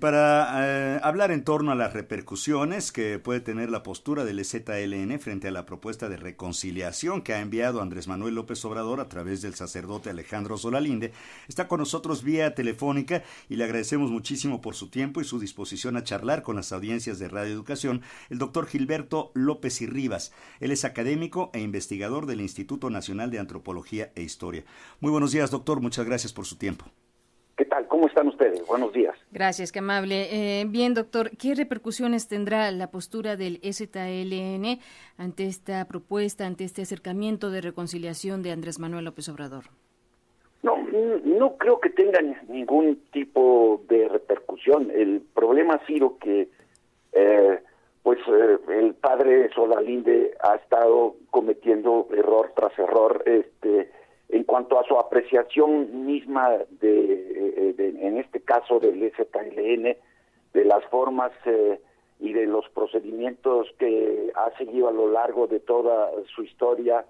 para hablar en torno a las repercusiones que puede tener la postura del EZLN frente a la propuesta de reconciliación que ha enviado Andrés Manuel López Obrador a través del sacerdote Alejandro Solalinde. Está con nosotros vía telefónica y le agradecemos muchísimo por su tiempo y su disposición a charlar con las audiencias de Radio Educación, el doctor Gilberto López y Rivas. Él es académico e investigador del Instituto Nacional de Antropología e Historia. Muy buenos días, doctor. Muchas gracias por su tiempo. ¿Qué tal? ¿Cómo están ustedes? Buenos días. Gracias, qué amable. Bien, doctor, ¿qué repercusiones tendrá la postura del EZLN ante esta propuesta, ante este acercamiento de reconciliación de Andrés Manuel López Obrador? No creo que tengan ningún tipo de repercusión. El problema ha sido que el padre Solalinde ha estado cometiendo error tras error en cuanto a su apreciación misma en este caso del EZLN, de las formas y de los procedimientos que ha seguido a lo largo de toda su historia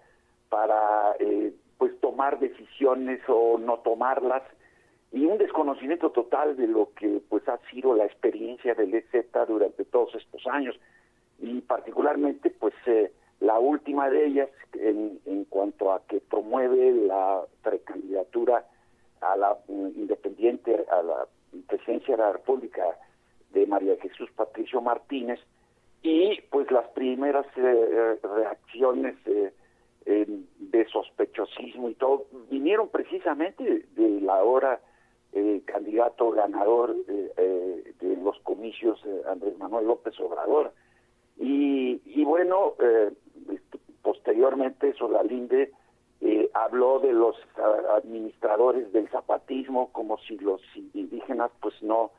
para tomar decisiones o no tomarlas, y un desconocimiento total de lo que ha sido la experiencia del EZ durante todos estos años, y particularmente la última de ellas en cuanto a que promueve la precandidatura a la independiente a la presidencia de la República de María Jesús Patricio Martínez, y las primeras reacciones de sospechosismo y todo vinieron precisamente del ahora candidato ganador de los comicios, Andrés Manuel López Obrador. Posteriormente Solalinde habló de los administradores del zapatismo como si los indígenas no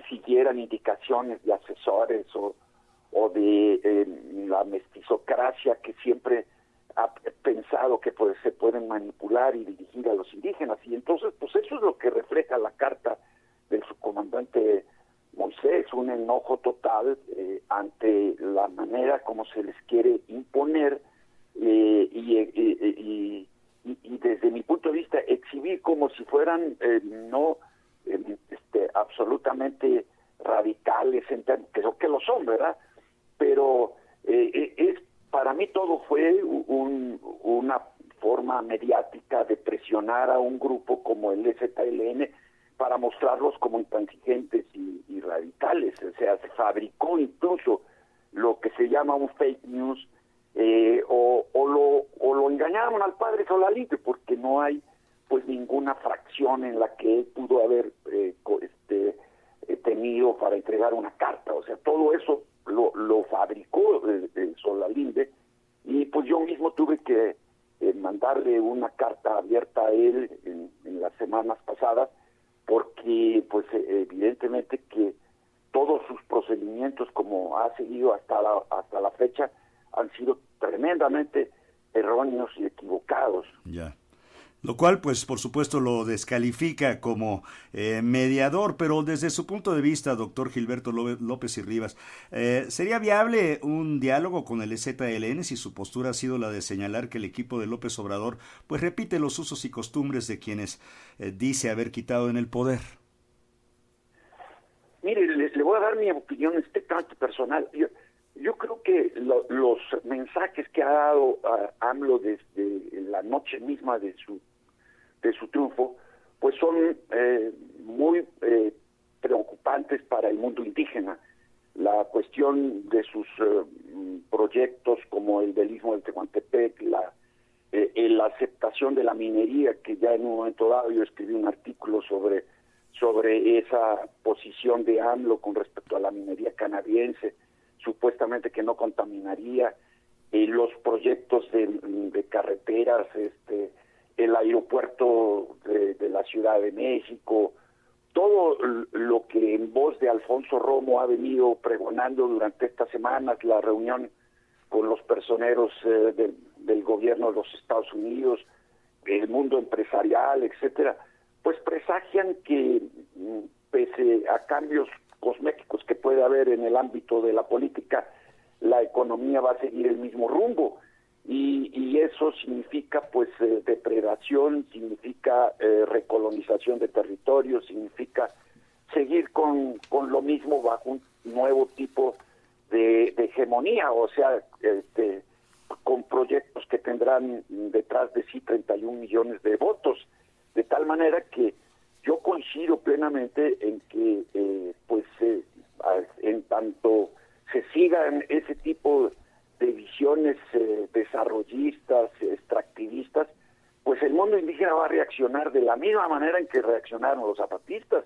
siguieran indicaciones de asesores o de la mestizocracia que siempre ha pensado que se pueden manipular y dirigir a los indígenas. Y entonces eso es lo que refleja la carta del subcomandante Moisés, un enojo total ante la manera como se les quiere imponer y desde mi punto de vista exhibir como si fueran absolutamente radicales, creo que lo son, ¿verdad? Pero para mí todo fue una forma mediática de presionar a un grupo como el EZLN para mostrarlos como intransigentes y radicales. O sea, se fabricó incluso lo que se llama un fake news, o lo engañaron al padre Solalinde, porque no hay ninguna fracción en la que él pudo haber tenido para entregar una carta. O sea, todo eso lo fabricó Solalinde, y yo mismo tuve que mandarle una carta abierta a él en las semanas pasadas, porque evidentemente que todos sus procedimientos, como ha seguido hasta la fecha, han sido tremendamente erróneos y equivocados. Ya. Lo cual, por supuesto, lo descalifica como mediador, pero desde su punto de vista, doctor Gilberto López y Rivas, ¿sería viable un diálogo con el EZLN si su postura ha sido la de señalar que el equipo de López Obrador repite los usos y costumbres de quienes dice haber quitado en el poder? Mire, le voy a dar mi opinión estrictamente personal. Yo creo que los mensajes que ha dado AMLO desde la noche misma de su triunfo, son muy preocupantes para el mundo indígena. La cuestión de sus proyectos como el del Istmo del Tehuantepec, la aceptación de la minería, que ya en un momento dado yo escribí un artículo sobre esa posición de AMLO con respecto a la minería canadiense, supuestamente que no contaminaría, los proyectos de carreteras, el aeropuerto de la Ciudad de México, todo lo que en voz de Alfonso Romo ha venido pregonando durante estas semanas, la reunión con los personeros del gobierno de los Estados Unidos, el mundo empresarial, etcétera, presagian que pese a cambios cosméticos que puede haber en el ámbito de la política, la economía va a seguir el mismo rumbo, y eso significa depredación, significa recolonización de territorios, significa seguir con lo mismo bajo un nuevo tipo de hegemonía, o sea, con proyectos que tendrán detrás de sí 31 millones de votos, de tal manera que yo coincido plenamente en que en tanto se sigan ese tipo de visiones desarrollistas, extractivistas, pues el mundo indígena va a reaccionar de la misma manera en que reaccionaron los zapatistas,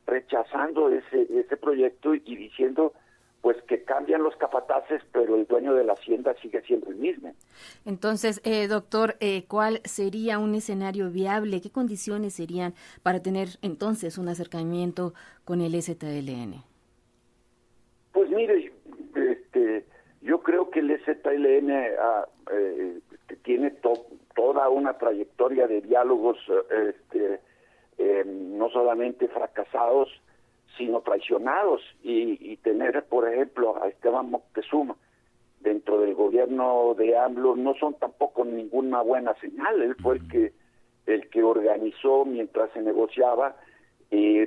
rechazando ese proyecto y diciendo pues que cambian los capataces, pero el dueño de la hacienda sigue siendo el mismo. Entonces, doctor, ¿cuál sería un escenario viable? ¿Qué condiciones serían para tener entonces un acercamiento con el EZLN? Pues mire, yo creo que el EZLN tiene toda una trayectoria de diálogos, no solamente fracasados, sino traicionados, y tener, por ejemplo, a Esteban Moctezuma dentro del gobierno de AMLO no son tampoco ninguna buena señal. Él fue el que organizó, mientras se negociaba,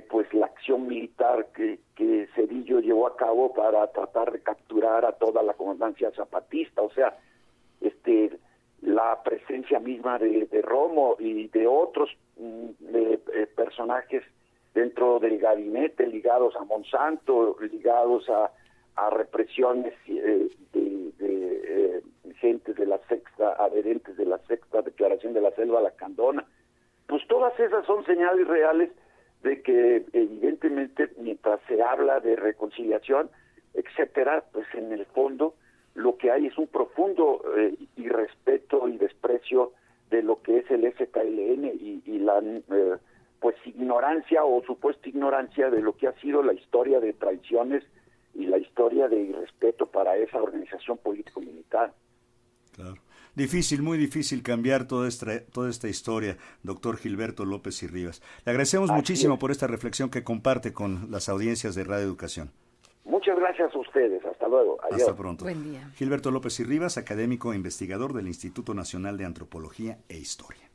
pues la acción militar que Zedillo llevó a cabo para tratar de capturar a toda la comandancia zapatista. O sea, la presencia misma de Romo y de otros personajes dentro del gabinete, ligados a Monsanto, ligados a represiones de gentes de la sexta, adherentes de la sexta declaración de la Selva Lacandona. Pues todas esas son señales reales de que evidentemente mientras se habla de reconciliación, etcétera, pues en el fondo lo que hay es un profundo irrespeto y desprecio de lo que es el EZLN y la pues ignorancia o supuesta ignorancia de lo que ha sido la historia de traiciones y la historia de irrespeto para esa organización político-militar. Claro. Difícil, muy difícil cambiar toda esta historia, doctor Gilberto López y Rivas. Le agradecemos muchísimo por esta reflexión que comparte con las audiencias de Radio Educación. Muchas gracias a ustedes. Hasta luego. Adiós. Hasta pronto. Buen día. Gilberto López y Rivas, académico e investigador del Instituto Nacional de Antropología e Historia.